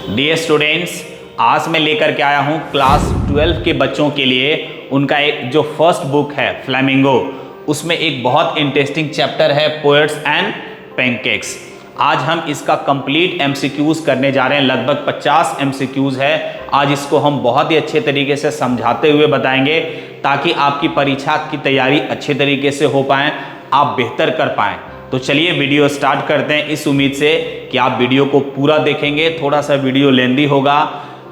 Dear students, आज मैं लेकर के आया हूँ क्लास 12 के बच्चों के लिए उनका एक जो फर्स्ट बुक है फ्लेमिंगो, उसमें एक बहुत इंटरेस्टिंग चैप्टर है पोएट्स एंड पैनकेक्स। आज हम इसका कंप्लीट एमसीक्यूज करने जा रहे हैं। लगभग 50 एमसीक्यूज है। आज इसको हम बहुत ही अच्छे तरीके से समझाते हुए बताएंगे ताकि आपकी परीक्षा की तैयारी अच्छे तरीके से हो पाए, आप बेहतर कर पाएँ। तो चलिए वीडियो स्टार्ट करते हैं, इस उम्मीद से कि आप वीडियो को पूरा देखेंगे। थोड़ा सा वीडियो लेंदी होगा,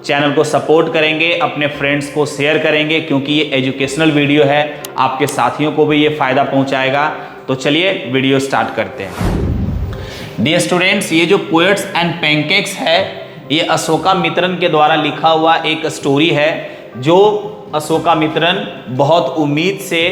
चैनल को सपोर्ट करेंगे, अपने फ्रेंड्स को शेयर करेंगे क्योंकि ये एजुकेशनल वीडियो है, आपके साथियों को भी ये फ़ायदा पहुंचाएगा। तो चलिए वीडियो स्टार्ट करते हैं। डियर स्टूडेंट्स, ये जो पोएट्स एंड पैनकेक्स है, ये अशोकामित्रन के द्वारा लिखा हुआ एक स्टोरी है जो अशोकामित्रन बहुत उम्मीद से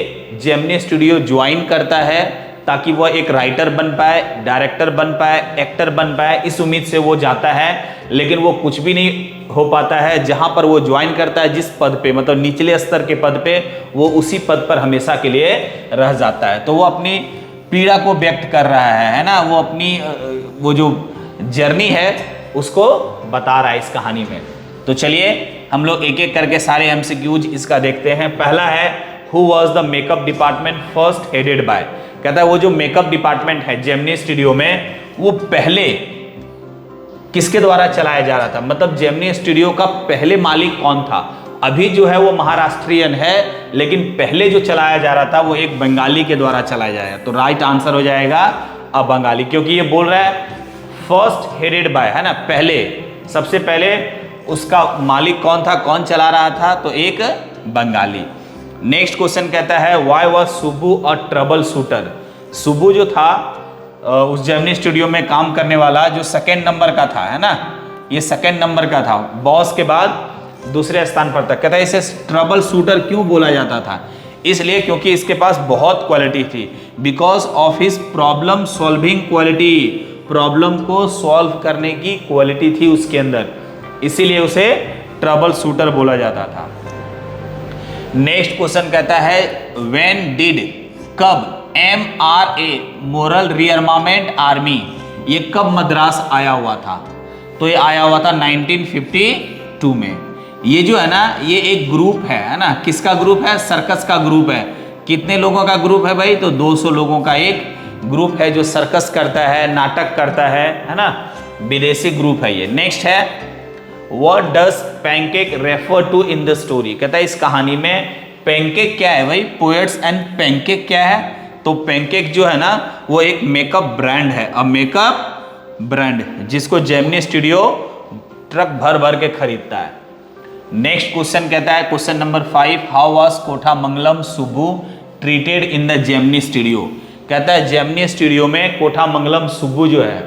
जेमिनी स्टूडियो ज्वाइन करता है ताकि वह एक राइटर बन पाए, डायरेक्टर बन पाए, एक्टर बन पाए। इस उम्मीद से वो जाता है, लेकिन वो कुछ भी नहीं हो पाता है। जहाँ पर वो ज्वाइन करता है, जिस पद पे, मतलब निचले स्तर के पद पे, वो उसी पद पर हमेशा के लिए रह जाता है। तो वो अपनी पीड़ा को व्यक्त कर रहा है ना, वो अपनी वो जो जर्नी है उसको बता रहा है इस कहानी में। तो चलिए हम लोग एक एक करके सारे एमसीक्यूज इसका देखते हैं। पहला है, who was the makeup department first headed by. कहता है वो जो मेकअप डिपार्टमेंट है जेमिनी स्टूडियो में, वो पहले किसके द्वारा चलाया जा रहा था, मतलब जेमिनी स्टूडियो का पहले मालिक कौन था। अभी जो है वो महाराष्ट्रियन है, लेकिन पहले जो चलाया जा रहा था वो एक बंगाली के द्वारा चलाया जाएगा। तो राइट आंसर हो जाएगा अब बंगाली, क्योंकि ये बोल रहा है फर्स्ट हेडेड बाय, है ना, पहले, सबसे पहले उसका मालिक कौन था, कौन चला रहा था, तो एक बंगाली। नेक्स्ट क्वेश्चन कहता है, why was Subbu a trouble shooter. Subbu जो था उस जेमिनी स्टूडियो में काम करने वाला, जो सेकेंड नंबर का था, है ना, ये सेकेंड नंबर का था, बॉस के बाद दूसरे स्थान पर था। कहता है इसे ट्रबल शूटर क्यों बोला जाता था, इसलिए क्योंकि इसके पास बहुत क्वालिटी थी, because of his problem solving quality. Problem को सॉल्व करने की क्वालिटी थी उसके अंदर, इसीलिए उसे ट्रबल शूटर बोला जाता था। नेक्स्ट क्वेश्चन कहता है, व्हेन डिड, कब, MRA मोरल रीअर्मामेंट आर्मी, ये कब मद्रास आया हुआ था, तो ये आया हुआ था 1952 में। ये जो है ना, ये एक ग्रुप है ना, किसका ग्रुप है, सर्कस का ग्रुप है। कितने लोगों का ग्रुप है भाई, तो 200 लोगों का एक ग्रुप है जो सर्कस करता है, नाटक करता है ना, विदेशी ग्रुप है ये। नेक्स्ट है, what does pancake refer to in the story. कहता है इस कहानी में पैनकेक क्या है भाई, पोएट्स एंड पैनकेक क्या है, तो पैनकेक जो है ना वो एक मेकअप ब्रांड है, अब मेकअप ब्रांड जिसको जेमिनी स्टूडियो ट्रक भर भर के खरीदता है। नेक्स्ट क्वेश्चन कहता है, question number 5, how was Kothamangalam Subbu treated in the Gemini Studio. कहता है जेमिनी स्टूडियो में कोठामंगलम सुब्बू जो है,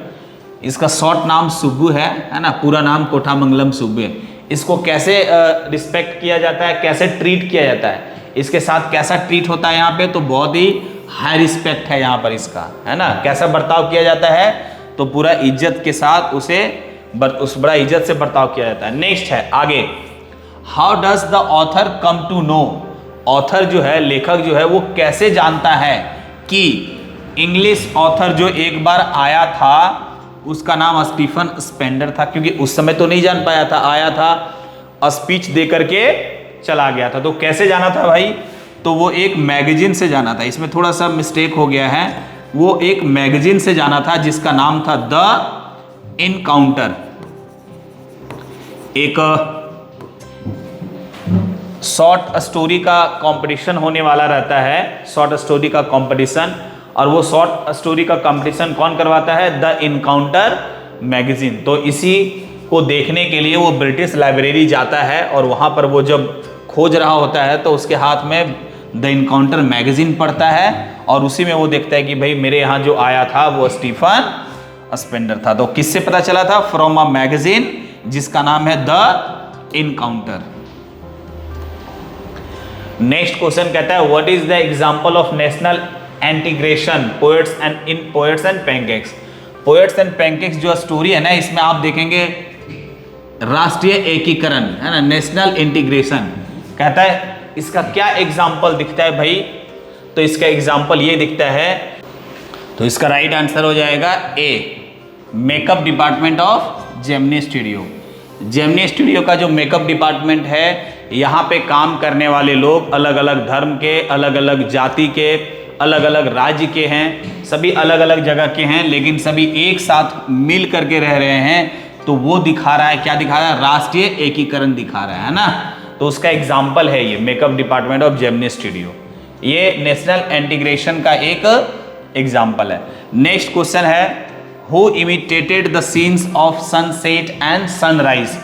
इसका शॉर्ट नाम सुब्बू है ना, पूरा नाम कोठामंगलम सुब्बू है। इसको कैसे रिस्पेक्ट किया जाता है, कैसे ट्रीट किया जाता है, इसके साथ कैसा ट्रीट होता है यहाँ पे, तो बहुत ही हाई रिस्पेक्ट है यहाँ पर इसका, है ना। कैसा बर्ताव किया जाता है, तो पूरा इज्जत के साथ उसे उस बड़ा इज्जत से बर्ताव किया जाता है। नेक्स्ट है आगे, how does the author come to know. Author जो है, लेखक जो है, वो कैसे जानता है कि इंग्लिश ऑथर जो एक बार आया था उसका नाम स्टीफन स्पेंडर था, क्योंकि उस समय तो नहीं जान पाया था, आया था स्पीच दे करके चला गया था। तो कैसे जाना था भाई, तो वो एक मैगजीन से जाना था। इसमें थोड़ा सा मिस्टेक हो गया है, वो एक मैगजीन से जाना था जिसका नाम था द इनकाउंटर। एक शॉर्ट स्टोरी का कंपटीशन होने वाला रहता है, शॉर्ट स्टोरी का कंपटीशन, और वो शॉर्ट स्टोरी का कंपटीशन कौन करवाता है, द इनकाउंटर मैगजीन। तो इसी को देखने के लिए वो ब्रिटिश लाइब्रेरी जाता है, और वहाँ पर वो जब खोज रहा होता है तो उसके हाथ में द इनकाउंटर मैगजीन पढ़ता है, और उसी में वो देखता है कि भाई मेरे यहाँ जो आया था वो स्टीफन स्पेंडर था। तो किससे पता चला था, फ्रॉम अ मैगजीन जिसका नाम है द इनकाउंटर। नेक्स्ट क्वेश्चन कहता है, what is the example of national integration poets and in poets and pancakes. Poets and pancakes जो स्टोरी है ना, इसमें आप देखेंगे राष्ट्रीय एकीकरण, है ना, नेशनल इंटीग्रेशन। कहता है इसका क्या एग्जाम्पल दिखता है भाई, तो इसका एग्जाम्पल ये दिखता है, तो इसका राइट आंसर हो जाएगा A, makeup department of Gemini studio. Gemini studio का जो मेकअप डिपार्टमेंट है, यहाँ पे काम करने वाले लोग अलग अलग धर्म के, अलग अलग जाति के, अलग अलग राज्य के हैं, सभी अलग अलग जगह के हैं, लेकिन सभी एक साथ मिल करके रह रहे हैं। तो वो दिखा रहा है, क्या दिखा रहा है? राष्ट्रीय एकीकरण दिखा रहा है ना। तो उसका एग्जाम्पल है ये makeup department of Gemini studio. ये नेशनल इंटीग्रेशन का एक एग्जाम्पल है। नेक्स्ट क्वेश्चन है, who imitated the scenes of sunset and sunrise.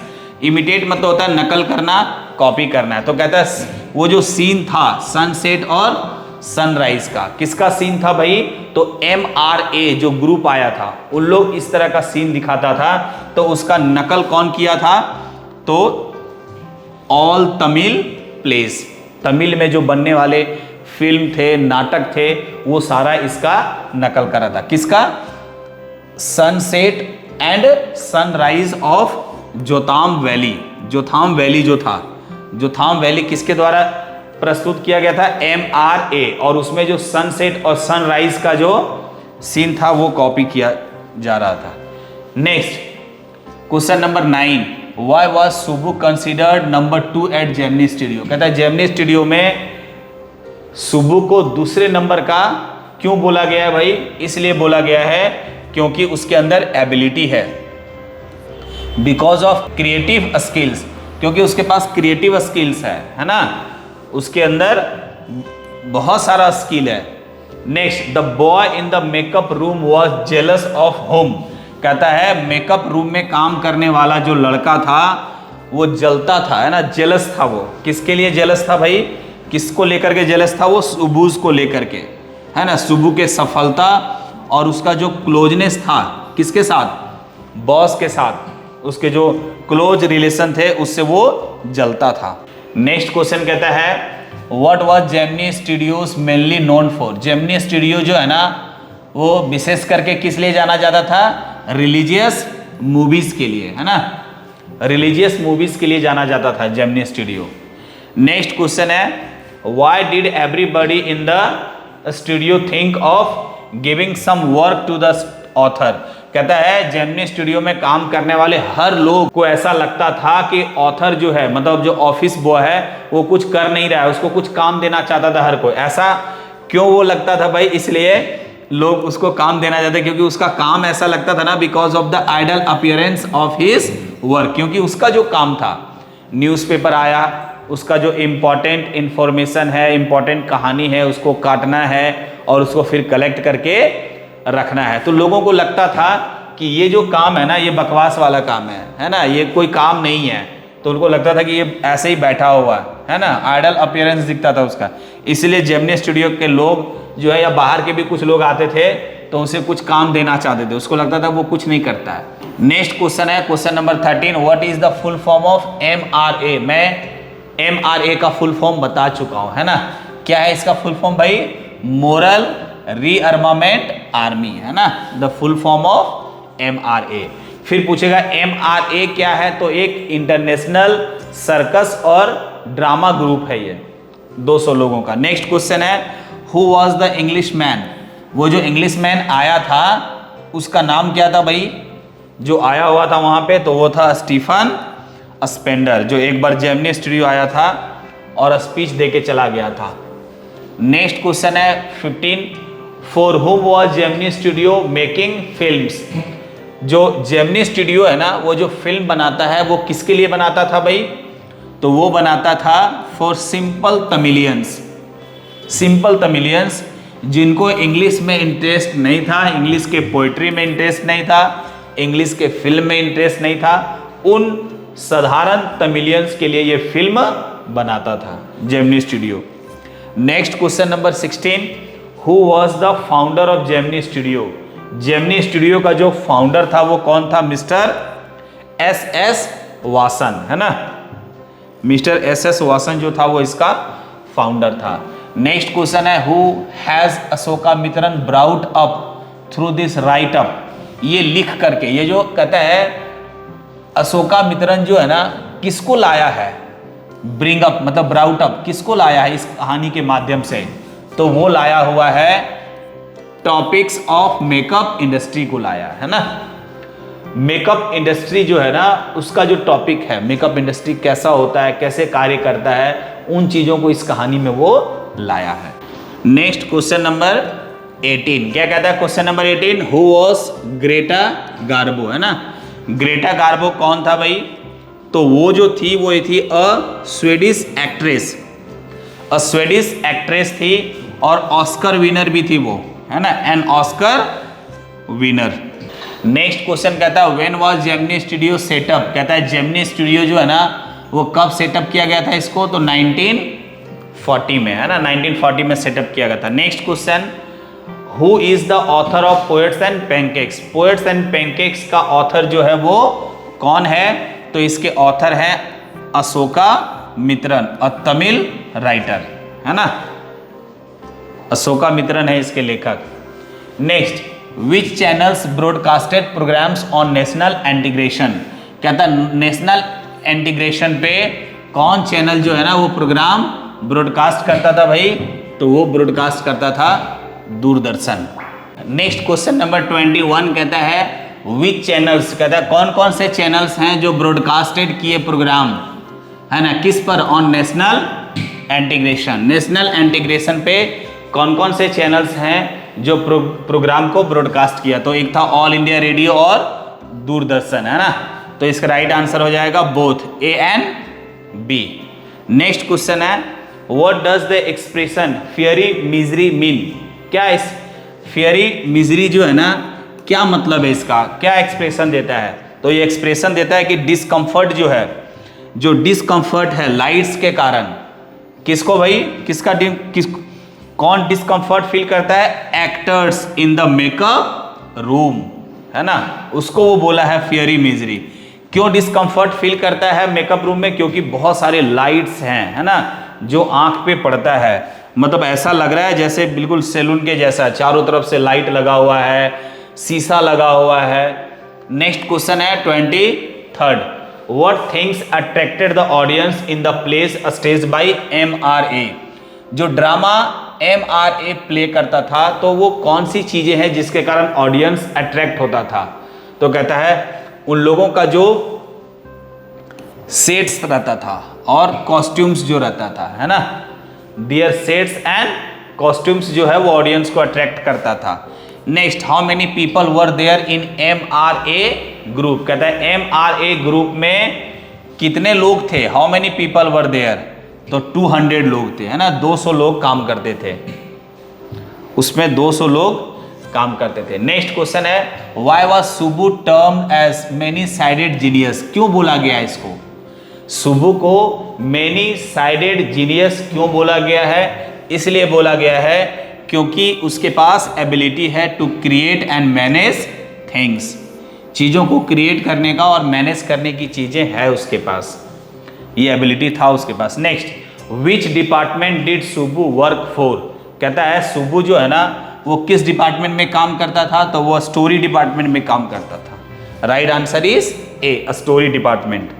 Imitate मतलब होता है नकल करना, कॉपी करना है। तो कहता है वो जो सीन था सनसेट और सनराइज का, किसका सीन था भाई? तो MRA जो ग्रुप आया था, उन लोग इस तरह का सीन दिखाता था, तो उसका नकल कौन किया था? तो ऑल तमिल प्लेस, तमिल में जो बनने वाले फिल्म थे, नाटक थे, वो सारा इसका नकल करा था। किसका? Sunset and sunrise of Jotham Valley. Jotham Valley जो था, जोथाम वैली किसके द्वारा प्रस्तुत किया गया था? MRA। और उसमें जो सनसेट और सनराइज का जो सीन था वो कॉपी किया जा रहा था। Next question number 9, why was Subbu considered number 2 at Gemini Studio. कहता है जेमिनी स्टूडियो में सुबु को दूसरे नंबर का क्यों बोला गया है भाई? इसलिए बोला गया है क्योंकि उसके अंदर एबिलिटी है, बिकॉज ऑफ क्रिएटिव स्किल्स, क्योंकि उसके पास क्रिएटिव स्किल्स है ना, उसके अंदर बहुत सारा स्किल है। Next, the boy in the makeup room was jealous of home. कहता है मेकअप रूम में काम करने वाला जो लड़का था वो जलता था, है ना, जेलस था। वो किसके लिए जेलस था भाई? किसको लेकर के जेलस था? वो सुबूज को लेकर के, है ना, सुबू के सफलता और उसका जो क्लोजनेस था, किसके साथ? बॉस के साथ, उसके जो क्लोज रिलेशन थे उससे वो जलता था। नेक्स्ट क्वेश्चन कहता है, what was Gemini studios mainly known for. Gemini studio जो है ना वो विशेष करके किस लिए जाना जाता था? रिलीजियस मूवीज के लिए, है ना, रिलीजियस मूवीज के लिए जाना जाता था जेमिनी स्टूडियो। नेक्स्ट क्वेश्चन है, why did everybody in the studio think of giving some work to the author. कहता है जेमिनी स्टूडियो में काम करने वाले हर लोग को ऐसा लगता था कि ऑथर जो है, मतलब जो ऑफिस बॉय है, वो कुछ कर नहीं रहा है, उसको कुछ काम देना चाहता था हर कोई। ऐसा क्यों वो लगता था भाई? इसलिए लोग उसको काम देना चाहते क्योंकि उसका काम ऐसा लगता था ना, because of the idle appearance of his work. क्योंकि उसका जो काम था, न्यूज़पेपर आया, उसका जो इम्पोर्टेंट इंफॉर्मेशन है, इम्पोर्टेंट कहानी है, उसको काटना है और उसको फिर कलेक्ट करके रखना है। तो लोगों को लगता था कि ये जो काम है ना, ये बकवास वाला काम है ना, ये कोई काम नहीं है। तो उनको लगता था कि ये ऐसे ही बैठा हुआ है ना, आइडल अपीयरेंस दिखता था उसका। इसलिए जेमिनी स्टूडियो के लोग जो है, या बाहर के भी कुछ लोग आते थे तो उसे कुछ काम देना चाहते थे, उसको लगता था वो कुछ नहीं करता है। नेक्स्ट क्वेश्चन है question number 13, what is the full form of MRA। मैं MRA का फुल फॉर्म बता चुका हूं, है ना। क्या है इसका फुल फॉर्म भाई? मोरल रीअर्मामेंट आर्मी, है ना, the full form of MRA। फिर पूछेगा MRA क्या है? तो एक इंटरनेशनल सर्कस और ड्रामा ग्रुप है ये, 200 लोगों का। नेक्स्ट क्वेश्चन है, who was the English man. वो जो इंग्लिश मैन आया था उसका नाम क्या था भाई? जो आया हुआ था वहां पे, तो वो था स्टीफन स्पेंडर, जो एक बार जेमिनी स्टूडियो आया था और स्पीच देके चला गया था। नेक्स्ट क्वेश्चन है 15, फॉर हुम was Gemini studio making films. जो जेमिनी स्टूडियो है ना, वो जो फिल्म बनाता है वो किसके लिए बनाता था भाई? तो वो बनाता था for simple Tamilians. Simple Tamilians जिनको इंग्लिश में इंटरेस्ट नहीं था, इंग्लिश के पोइट्री में इंटरेस्ट नहीं था, इंग्लिश के फिल्म में इंटरेस्ट नहीं था, उन साधारण तमिलियंस के लिए ये फिल्म बनाता था Gemini studio. Next question number 16, who was the founder of Gemini studio. Gemini studio का जो फाउंडर था वो कौन था? मिस्टर SS वासन, है ना, मिस्टर SS वासन जो था वो इसका फाउंडर था। नेक्स्ट क्वेश्चन है, who has Ashokamitran brought up through this write up. ये लिख करके, ये जो कहता है अशोकामित्रन जो है ना, किसको लाया है? ब्रिंग अप मतलब ब्राउट अप, किसको लाया है इस कहानी के माध्यम से? तो वो लाया हुआ है टॉपिक्स ऑफ मेकअप इंडस्ट्री को लाया है ना। मेकअप इंडस्ट्री जो है ना, उसका जो टॉपिक है, मेकअप इंडस्ट्री कैसा होता है, कैसे कार्य करता है, उन चीजों को इस कहानी में वो लाया है। नेक्स्ट क्वेश्चन नंबर 18 क्या कहता है? Question number 18, who was Greta Garbo, है ना। ग्रेटा गार्बो कौन था भाई? तो वो जो थी वो थी स्वीडिश एक्ट्रेस, स्वीडिश एक्ट्रेस थी और ऑस्कर विनर भी थी वो, है ना, an Oscar winner. Next question कहता है when was Gemini studio setup, कहता है जेमिनी स्टूडियो जो है ना वो कब सेटअप किया गया था इसको? तो 1940 में, है ना, 1940 में सेटअप किया गया था। Next question, who is the author of poets and pancakes, poets and pancakes का ऑथर जो है वो कौन है? तो इसके ऑथर है अशोका मित्रन, अ तमिल राइटर, है ना, अशोका मित्रन है इसके लेखक। Next, which channels broadcasted programs on national integration, कहता है नेशनल इंटीग्रेशन पे कौन चैनल जो है ना वो प्रोग्राम ब्रॉडकास्ट करता था भाई? तो वो ब्रॉडकास्ट करता था दूरदर्शन। नेक्स्ट क्वेश्चन नंबर 21 कहता है विच चैनल्स, कहता है कौन कौन से चैनल्स हैं जो ब्रॉडकास्टेड किए प्रोग्राम, है ना, किस पर? On national integration. National integration पे कौन कौन से चैनल्स हैं जो प्रोग्राम को ब्रॉडकास्ट किया? तो एक था ऑल इंडिया रेडियो और दूरदर्शन, है ना। तो इसका राइट आंसर हो जाएगा both, A and B. Next question है what does the expression fiery misery mean, क्या इस फियरी मिजरी जो है ना क्या मतलब है इसका, क्या एक्सप्रेशन देता है? तो ये एक्सप्रेशन देता है कि डिस्कम्फर्ट जो है, जो डिस्कम्फर्ट है लाइट्स के कारण, किसको भाई, कौन डिस्कम्फर्ट फील करता है? Actors in the makeup room, है ना, उसको वो बोला है फियरी मिजरी। क्यों डिस्कम्फर्ट फील करता है मेकअप रूम में? क्योंकि बहुत सारे लाइट्स हैं, है ना, जो आंख पे पड़ता है, मतलब ऐसा लग रहा है जैसे बिल्कुल सैलून के जैसा, चारों तरफ से लाइट लगा हुआ है, शीशा लगा हुआ है। नेक्स्ट क्वेश्चन है 23rd, what things attracted the audience in the place stage by MRA, जो ड्रामा MRA प्ले करता था तो वो कौन सी चीजें हैं जिसके कारण ऑडियंस अट्रैक्ट होता था? तो कहता है उन लोगों का जो सेट्स रहता था और कॉस्ट्यूम्स जो रहता था, है ना, डियर सेट्स एंड कॉस्ट्यूम्स जो है वो ऑडियंस को अट्रैक्ट करता था। Next, how many people were there in MRA group, कहता है MRA ग्रुप में कितने लोग थे? How many people were there, तो 200 लोग थे, है ना, 200 लोग काम करते थे उसमें, 200 लोग काम करते थे। नेक्स्ट क्वेश्चन है why was Subbu termed as many sided genius, क्यों बोला गया इसको? सुबु को मेनी साइडेड जीनियस क्यों बोला गया है? इसलिए बोला गया है क्योंकि उसके पास एबिलिटी है to create and manage things, चीज़ों को क्रिएट करने का और मैनेज करने की चीज़ें है उसके पास, ये एबिलिटी था उसके पास। Next, which department did Subbu work for, कहता है सुबु जो है ना वो किस डिपार्टमेंट में काम करता था? तो वो स्टोरी डिपार्टमेंट में काम करता था। Right answer is A, story department.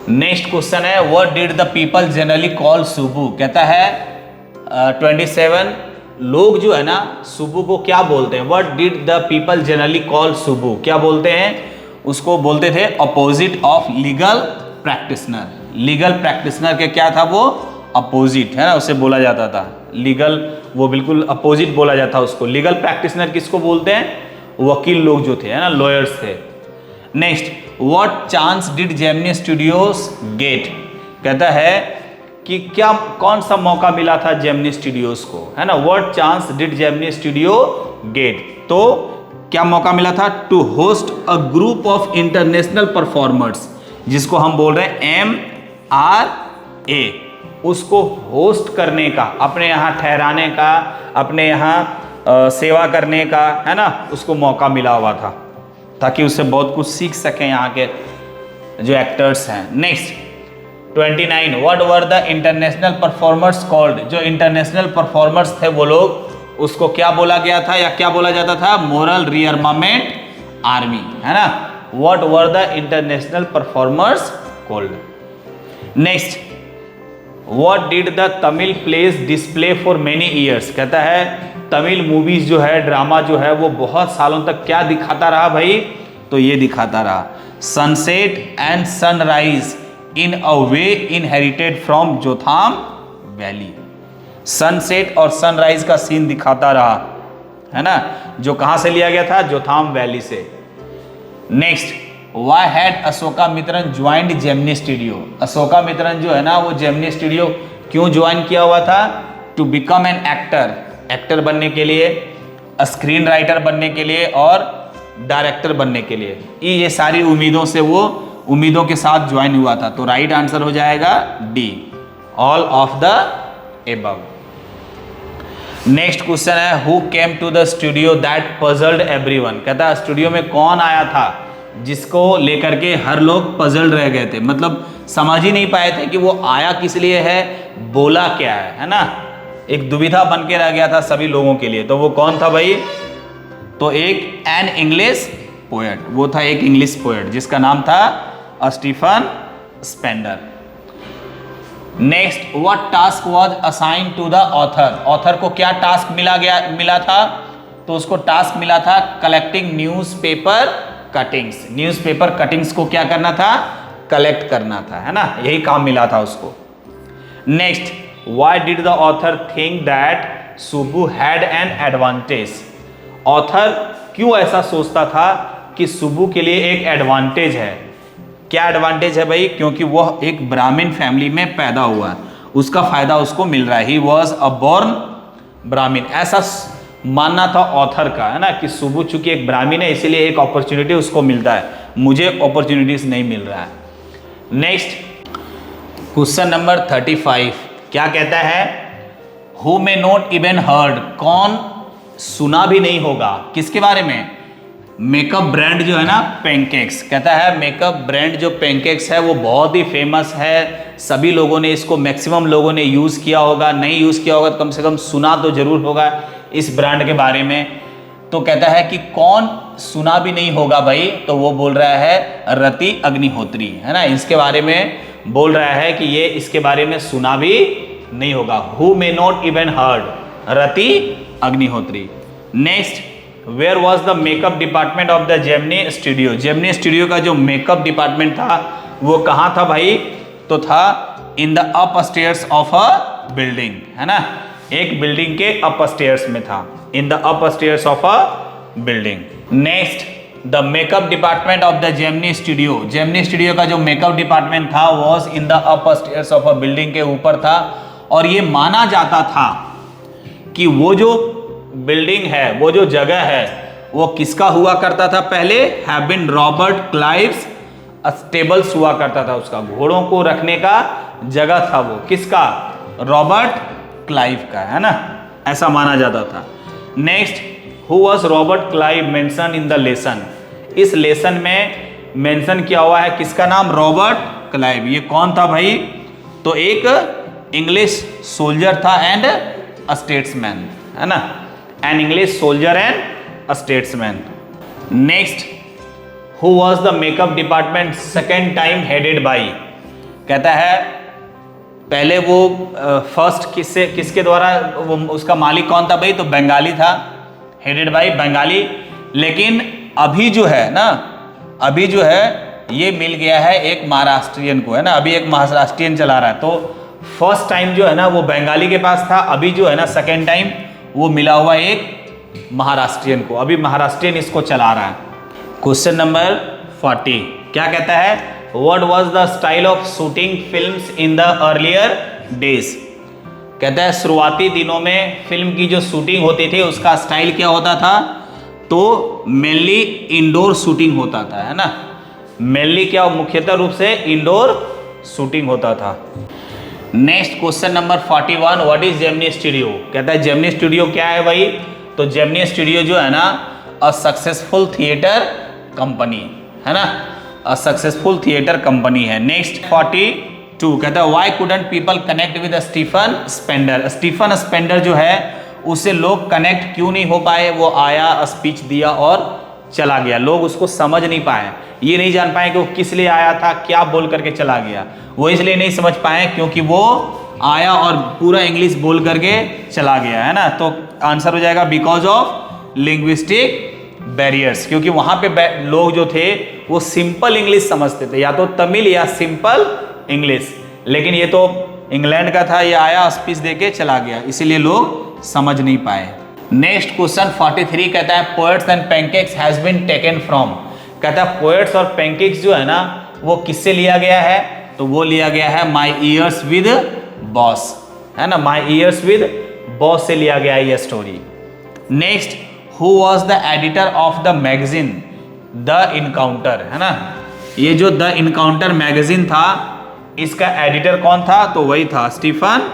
Next question है what did the people generally call Subbu, कहता है 27 लोग जो है ना सुबु को क्या बोलते हैं? What did the people generally call Subbu, क्या बोलते हैं उसको? बोलते थे opposite of legal practitioner. Legal practitioner के क्या था वो? अपोजिट, है ना, उसे बोला जाता था लीगल, वो बिल्कुल अपोजिट बोला जाता उसको। लीगल प्रैक्टिशनर किसको बोलते हैं? वकील लोग जो थे, है ना, लॉयर्स थे। Next, what chance did Gemini Studios get, कहता है कि क्या कौन सा मौका मिला था जेमिनी स्टूडियोज को, है ना, what chance did Gemini Studio get, तो क्या मौका मिला था? To host a group of international performers, जिसको हम बोल रहे हैं MRA, उसको होस्ट करने का, अपने यहाँ ठहराने का, अपने यहाँ सेवा करने का, है ना, उसको मौका मिला हुआ था ताकि उससे बहुत कुछ सीख सकें यहाँ के जो एक्टर्स हैं। Next 29, what were the international performers called, जो इंटरनेशनल परफॉर्मर्स थे वो लोग, उसको क्या बोला गया था या क्या बोला जाता था? मोरल रीअर्मामेंट आर्मी, है ना। What were the international performers called. Next, what did the Tamil place display for many years, कहता है तमिल मूवीज जो है, ड्रामा जो है, वो बहुत सालों तक क्या दिखाता रहा भाई? तो ये दिखाता रहा, sunset and sunrise in a way inherited from Jotham Valley. Sunset और सनराइज का सीन दिखाता रहा, है ना, जो कहां से लिया गया था? जोथाम वैली से। Next, why had Ashoka Mitran joined Gemini studio? Ashoka Mitran जो है ना, वो जेमिनी स्टूडियो क्यों ज्वाइन किया हुआ था? To become an actor, actor बनने के लिए, स्क्रीन राइटर बनने के लिए और डायरेक्टर बनने के लिए। ये सारी उम्मीदों से वो उम्मीदों के साथ ज्वाइन हुआ था। तो राइट आंसर हो जाएगा D, all of the above. Next question है, who came to the studio that puzzled everyone? कहता है स्टूडियो में कौन आया था जिसको लेकर के हर लोग पजल्ड रह गए थे, मतलब समझ ही नहीं पाए थे कि वो आया किस लिए है, बोला क्या है ना, एक दुविधा बन के रह गया था सभी लोगों के लिए। तो वो कौन था भाई? तो एक एन इंग्लिश पोएट, वो था एक इंग्लिश पोएट जिसका नाम था Stephen Spender. Next, what task was assign to the author? Author को क्या टास्क मिला था? तो उसको टास्क मिला था collecting newspaper cuttings. Newspaper cuttings को क्या करना था? कलेक्ट करना था, है ना, यही काम मिला था उसको। Next, why did the author think that Subbu had an advantage? Author क्यों ऐसा सोचता था कि सुब्बू के लिए एक एडवांटेज है? क्या एडवांटेज है भाई? क्योंकि वह एक ब्राह्मण फैमिली में पैदा हुआ है, उसका फायदा उसको मिल रहा है। ही वॉज अ बॉर्न ब्राह्मण, ऐसा मानना था ऑथर का, है ना, कि सुब्बू चूंकि एक ब्राह्मण है इसलिए एक अपॉर्चुनिटी उसको मिलता है, मुझे अपॉर्चुनिटीज नहीं मिल रहा है। नेक्स्ट क्वेश्चन नंबर 35 क्या कहता है? Who may not even heard? कौन सुना भी नहीं होगा किसके बारे में? मेकअप ब्रांड जो है ना, पैनकेक्स। कहता है मेकअप ब्रांड जो पैनकेक्स है वो बहुत ही फेमस है, सभी लोगों ने इसको, मैक्सिमम लोगों ने यूज़ किया होगा, नहीं यूज़ किया होगा तो कम से कम सुना तो जरूर होगा इस ब्रांड के बारे में। तो कहता है कि कौन सुना भी नहीं होगा भाई? तो वो बोल रहा है रति अग्निहोत्री, है ना, इसके बारे में बोल रहा है कि ये इसके बारे में सुना भी नहीं होगा। Who may not even heard? Rati Agnihotri. Next, where was the makeup department of the Gemini studio? Gemini studio का जो मेकअप डिपार्टमेंट था वो कहाँ था भाई? तो था in the up stairs of a building, है ना, एक बिल्डिंग के अप स्टेयर्स में था, in the up stairs of a building. Next, the makeup department of the Gemini studio, Gemini studio का जो मेकअप डिपार्टमेंट था was in the up stairs of a building के ऊपर था, और ये माना जाता था कि वो जो बिल्डिंग है, वो जो जगह है, वो किसका हुआ करता था? पहले हैव बीन रॉबर्ट क्लाइव्स स्टेबल्स हुआ करता था, उसका घोड़ों को रखने का जगह था, वो किसका? रॉबर्ट क्लाइव का, है ना, ऐसा माना जाता था। Next, who was Robert Clive mention in the lesson? इस लेसन में मेंशन किया हुआ है किसका नाम? Robert Clive. ये कौन था भाई? तो एक इंग्लिश सोल्जर था एंड अ स्टेट्समैन, है ना, an English soldier and a statesman. Next, who was the makeup department second time headed by? कहता है पहले वो फर्स्ट किसके द्वारा, वो उसका मालिक कौन था भाई? तो बंगाली था, हेडेड बाई बंगाली। लेकिन अभी जो है ना, अभी जो है ये मिल गया है एक महाराष्ट्रियन को, है ना, अभी एक महाराष्ट्रियन चला रहा है। तो फर्स्ट टाइम जो है ना वो बंगाली के पास था, अभी जो है ना सेकेंड टाइम वो मिला हुआ एक महाराष्ट्रियन को, अभी महाराष्ट्रियन इसको चला रहा है। क्वेश्चन नंबर 40 क्या कहता है? What was the style of shooting films in the earlier days? कहता है शुरुआती दिनों में फिल्म की जो शूटिंग होती थी उसका स्टाइल क्या होता था? तो मेनली इंडोर शूटिंग होता था, है ना, मेनली क्या, मुख्यतः रूप से इंडोर शूटिंग होता था। Next question number 41, what is Gemini Studio? कहता है जेमिनी स्टूडियो क्या है भाई? तो जेमिनी स्टूडियो जो है ना, अ सक्सेसफुल थिएटर कंपनी, है ना, अ सक्सेसफुल थिएटर कंपनी है। नेक्स्ट 42 कहता है why couldn't people connect with Stephen Spender? Stephen Spender जो है उससे लोग कनेक्ट क्यों नहीं हो पाए? वो आया, स्पीच दिया और चला गया। लोग उसको समझ नहीं पाए, ये नहीं जान पाए कि वो किस लिए आया था, क्या बोल करके चला गया। वो इसलिए नहीं समझ पाए क्योंकि वो आया और पूरा इंग्लिश बोल करके चला गया, है ना। तो आंसर हो जाएगा बिकॉज ऑफ लिंग्विस्टिक बैरियर्स, क्योंकि वहां पे लोग जो थे वो सिंपल इंग्लिश समझते थे, या तो तमिल या सिंपल इंग्लिश, लेकिन ये तो इंग्लैंड का था, ये आया स्पीच देके चला गया, इसीलिए लोग समझ नहीं पाए। नेक्स्ट क्वेश्चन 43 कहता है poets and pancakes has been taken from. कहता है पोएट्स और पैनकेक्स जो है ना वो किससे लिया गया है, तो वो लिया गया है माई ईयर्स विद बॉस, है ना, माई ईयर्स विद बॉस से लिया गया है ये story. Next, who was the editor of the magazine the encounter, है ना, ये जो द इनकाउंटर मैगजीन था इसका एडिटर कौन था, तो वही था स्टीफन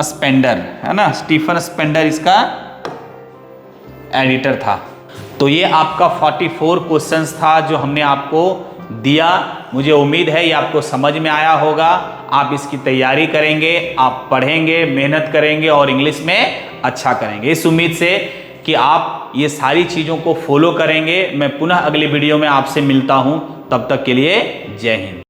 स्पेंडर, है ना, स्टीफन स्पेंडर इसका एडिटर था। तो ये आपका 44 क्वेश्चंस था जो हमने आपको दिया। मुझे उम्मीद है ये आपको समझ में आया होगा। आप इसकी तैयारी करेंगे, आप पढ़ेंगे, मेहनत करेंगे और इंग्लिश में अच्छा करेंगे, इस उम्मीद से कि आप ये सारी चीज़ों को फॉलो करेंगे। मैं पुनः अगली वीडियो में आपसे मिलता हूं, तब तक के लिए जय हिंद।